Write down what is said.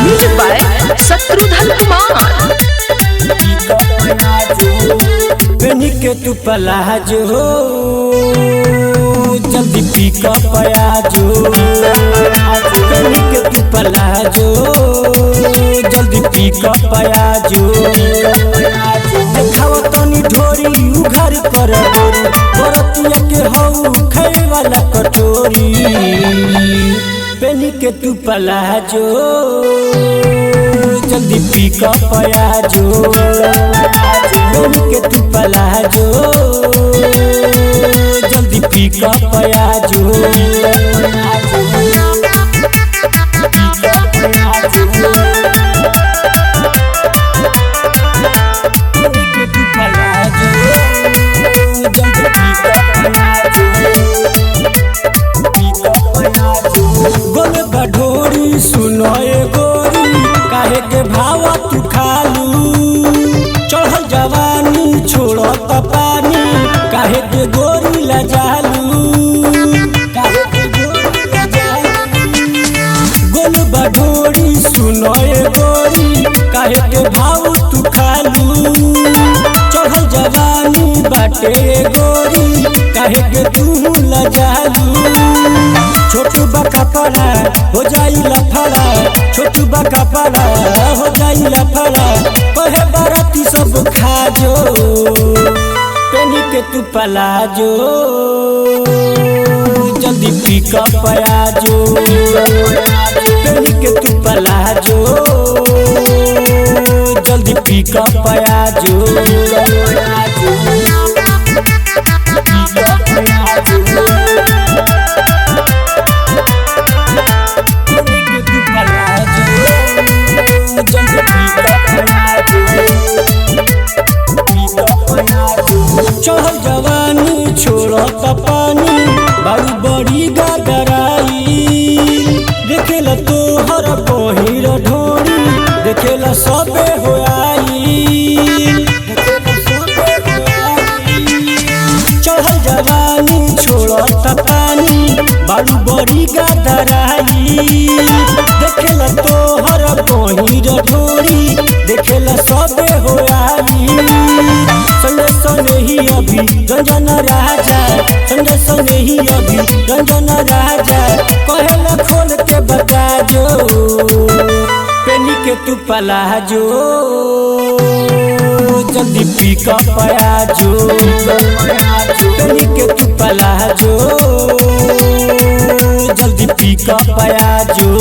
Music by Shatrughan Kumar. पेनी के तू पलाजो जल्दी पिकअप आजो। पेनी के तू पलाजो जल्दी पिकअप आजो। देखाव तनी ढोरी उघर पर गोरी बरतिया के हऊ खाए वाला कटोरी। पेनी के तू पलाजो जल्दी पिकअप आजो। पेनी के तू पलाजो जल्दी पिकअप आजो। गोल बढोरी सुनो गोरी काहे के भावा तू खालू। चढ़ल जवानी छोड़ो त पानी काहे के गोरी लजालू। गोल बढोरी सुनो गोरी काहे के भाव तू खालू। चढ़ल जवानी बाटे गोरी काहे के तू लजालू। छोटू बका पड़ा हो जाई लफड़ा। छोटू बका पड़ा हो जाई लफड़ा। कहे बाराती सब खाजो पेनी के तू पलाजो जल्दी पिकअप आजो। पेनी के तू पलाजो जल्दी पिकअप आजो। चढ़ल जवानी छोड़ो त पानी बारू बड़ी गगराई। देखेला तोहर पहिर ढोरी देखेला सबे हो आई। चढ़ल जवानी छोड़ो त पानी बारू बड़ी गगराई। देखेला तोहर पहिर ढोरी देखेला सबे हो आई। संगे सने ही अभी रंजन राजा। संगे सने ही अभी रंजन राजा। कहेला खोल के बताजो पेनी के तू पलाजो जल्दी पिकअप आजो। पेनी के तू पलाजो जल्दी पिकअप आजो।